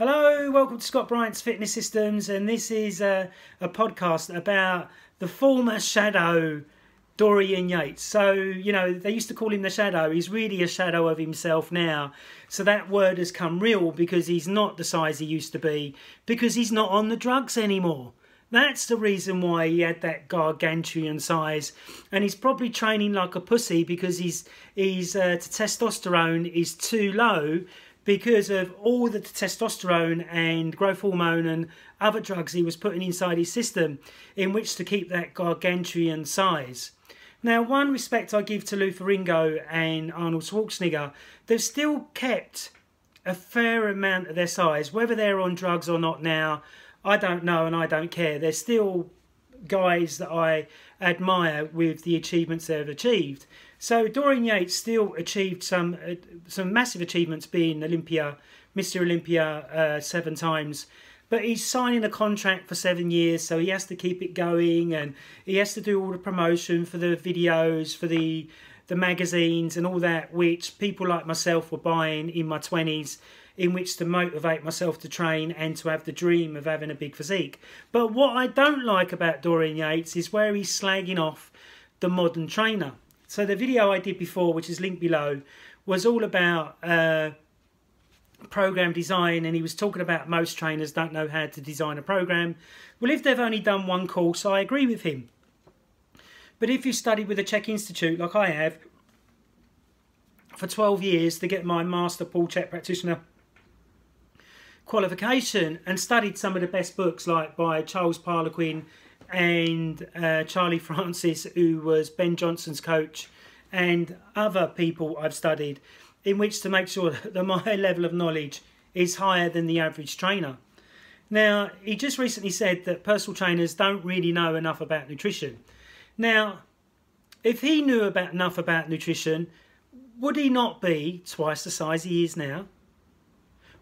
Hello, welcome to Scott Bryant's Fitness Systems, and this is a podcast about the former shadow Dorian Yates. So, you know, they used to call him the shadow. He's really a shadow of himself now. So that word has come real because he's not the size he used to be, because he's not on the drugs anymore. That's the reason why he had that gargantuan size, and he's probably training like a pussy because his testosterone is too low because of all the testosterone and growth hormone and other drugs he was putting inside his system in which to keep that gargantuan size. Now, one respect I give to Luther Ringo and Arnold Schwarzenegger, they've still kept a fair amount of their size. Whether they're on drugs or not now, I don't know and I don't care. They're still guys that I admire with the achievements they've achieved. So Dorian Yates still achieved some massive achievements, being Mr Olympia 7 times. But he's signing a contract for 7 years, so he has to keep it going, and he has to do all the promotion for the videos, for the magazines and all that, which people like myself were buying in my 20s, in which to motivate myself to train and to have the dream of having a big physique. But what I don't like about Dorian Yates is where he's slagging off the modern trainer. So the video I did before, which is linked below, was all about program design, and he was talking about most trainers don't know how to design a program. Well, if they've only done one course, I agree with him. But if you studied with the Czech Institute, like I have, for 12 years to get my Master Paul Czech Practitioner qualification, and studied some of the best books like by Charles Parlequin and Charlie Francis, who was Ben Johnson's coach, and other people I've studied, in which to make sure that my level of knowledge is higher than the average trainer. Now, he just recently said that personal trainers don't really know enough about nutrition. Now, if he knew enough about nutrition, would he not be twice the size he is now?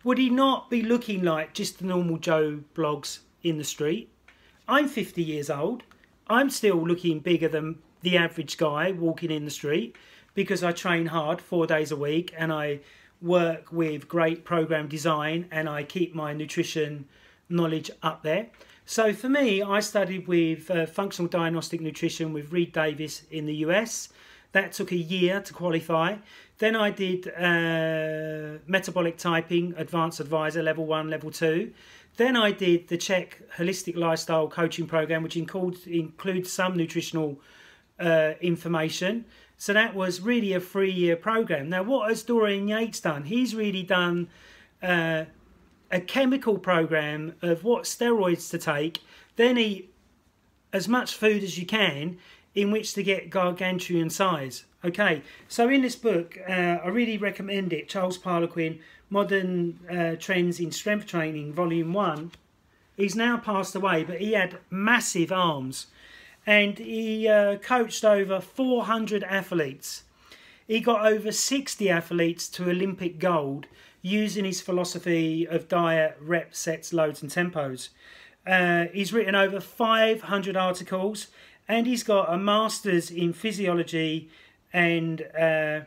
Would he not be looking like just the normal Joe blogs in the street? I'm 50 years old. I'm still looking bigger than the average guy walking in the street because I train hard 4 days a week and I work with great program design and I keep my nutrition knowledge up there. So for me, I studied with functional diagnostic nutrition with Reed Davis in the US. That took a year to qualify. Then I did metabolic typing, advanced advisor, level 1, level 2. Then I did the Czech holistic lifestyle coaching program, which includes some nutritional information. So that was really a 3-year program. Now, what has Dorian Yates done? He's really done a chemical program of what steroids to take, then eat as much food as you can in which to get gargantuan size. Okay, so in this book, I really recommend it, Charles Parlequin, Modern Trends in Strength Training, Volume 1. He's now passed away, but he had massive arms. And he coached over 400 athletes. He got over 60 athletes to Olympic gold using his philosophy of diet, reps, sets, loads and tempos. He's written over 500 articles, and he's got a master's in physiology and a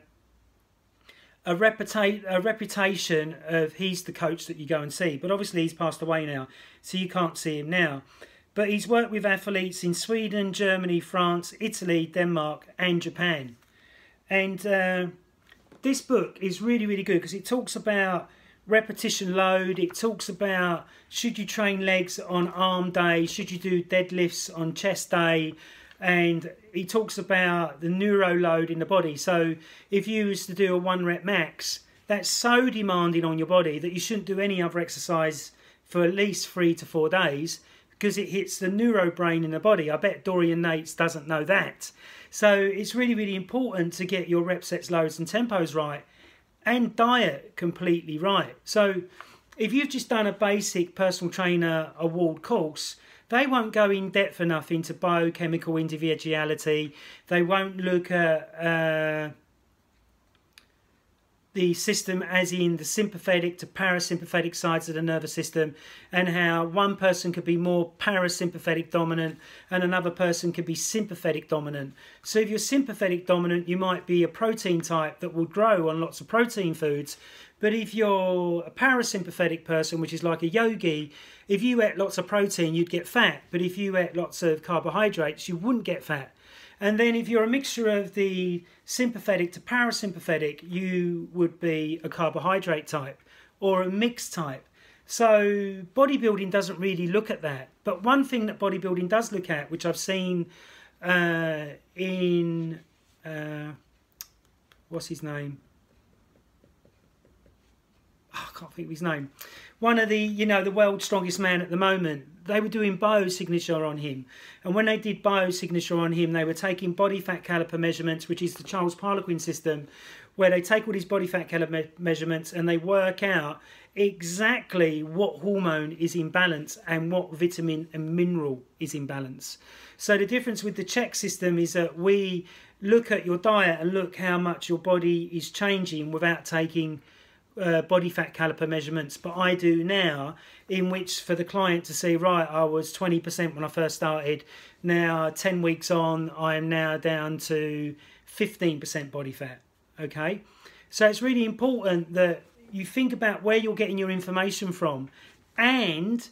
reputation of he's the coach that you go and see. But obviously he's passed away now, so you can't see him now. But he's worked with athletes in Sweden, Germany, France, Italy, Denmark and Japan. And this book is really, really good because it talks about repetition load. It talks about should you train legs on arm day, should you do deadlifts on chest day, and he talks about the neuro load in the body. So if you was to do a 1 rep max, that's so demanding on your body that you shouldn't do any other exercise for at least 3 to 4 days because it hits the neuro brain in the body. I bet Dorian Yates doesn't know that. So it's really, really important to get your rep sets, loads and tempos right and diet completely right. So if you've just done a basic personal trainer award course, they won't go in depth enough into biochemical individuality. They won't look at the system, as in the sympathetic to parasympathetic sides of the nervous system, and how one person could be more parasympathetic dominant and another person could be sympathetic dominant. So if you're sympathetic dominant, you might be a protein type that will grow on lots of protein foods. But if you're a parasympathetic person, which is like a yogi, if you ate lots of protein, you'd get fat. But if you ate lots of carbohydrates, you wouldn't get fat. And then if you're a mixture of the sympathetic to parasympathetic, you would be a carbohydrate type or a mixed type. So bodybuilding doesn't really look at that. But one thing that bodybuilding does look at, which I've seen in, what's his name? Oh, I can't think of his name. One of the, you know, the world's strongest man at the moment, they were doing biosignature on him. And when they did biosignature on him, they were taking body fat caliper measurements, which is the Charles Poliquin system, where they take all these body fat caliper measurements and they work out exactly what hormone is in balance and what vitamin and mineral is in balance. So the difference with the check system is that we look at your diet and look how much your body is changing without taking body fat caliper measurements. But I do now, in which for the client to see, right, I was 20% when I first started, now 10 weeks on I am now down to 15% body fat. Okay, so it's really important that you think about where you're getting your information from and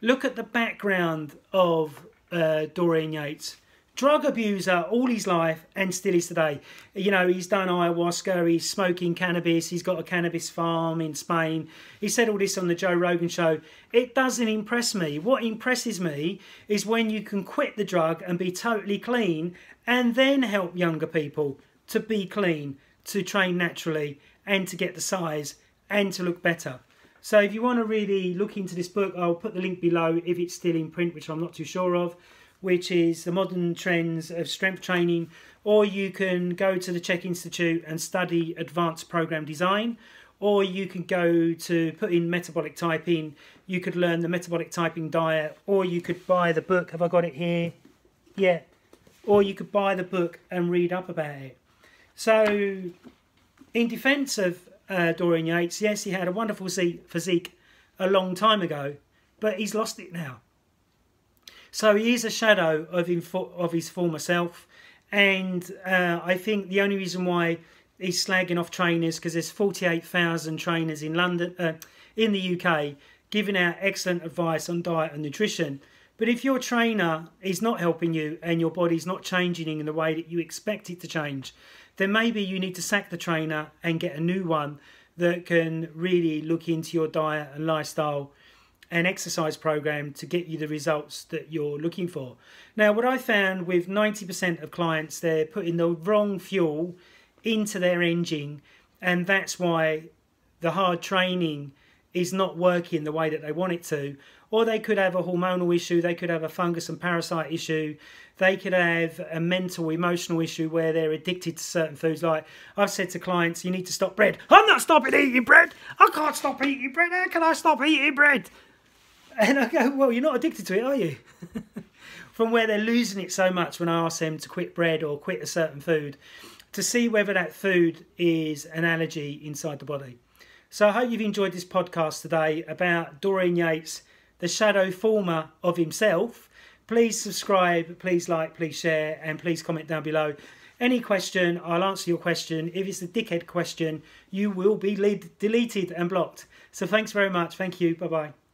look at the background of Dorian Yates. Drug abuser all his life and still is today. You know, he's done ayahuasca, he's smoking cannabis, he's got a cannabis farm in Spain. He said all this on the Joe Rogan show. It doesn't impress me. What impresses me is when you can quit the drug and be totally clean and then help younger people to be clean, to train naturally and to get the size and to look better. So if you want to really look into this book, I'll put the link below if it's still in print, which I'm not too sure of, which is The Modern Trends of Strength Training, or you can go to the Czech Institute and study Advanced Program Design, or you can go to put in metabolic typing, you could learn the metabolic typing diet, or you could buy the book. Have I got it here? Yeah. Or you could buy the book and read up about it. So in defense of Dorian Yates, yes, he had a wonderful physique a long time ago, but he's lost it now. So he is a shadow of his former self, and I think the only reason why he's slagging off trainers, because there's 48,000 trainers in London, in the UK, giving out excellent advice on diet and nutrition. But if your trainer is not helping you and your body's not changing in the way that you expect it to change, then maybe you need to sack the trainer and get a new one that can really look into your diet and lifestyle and exercise program to get you the results that you're looking for. Now, what I found with 90% of clients, they're putting the wrong fuel into their engine, and that's why the hard training is not working the way that they want it to. Or they could have a hormonal issue, they could have a fungus and parasite issue, they could have a mental, emotional issue where they're addicted to certain foods. Like I've said to clients, you need to stop bread. I'm not stopping eating bread. I can't stop eating bread. How can I stop eating bread? And I go, well, you're not addicted to it, are you? From where they're losing it so much when I ask them to quit bread or quit a certain food, to see whether that food is an allergy inside the body. So I hope you've enjoyed this podcast today about Dorian Yates, the shadow former of himself. Please subscribe, please like, please share, and please comment down below. Any question, I'll answer your question. If it's a dickhead question, you will be deleted and blocked. So thanks very much. Thank you. Bye-bye.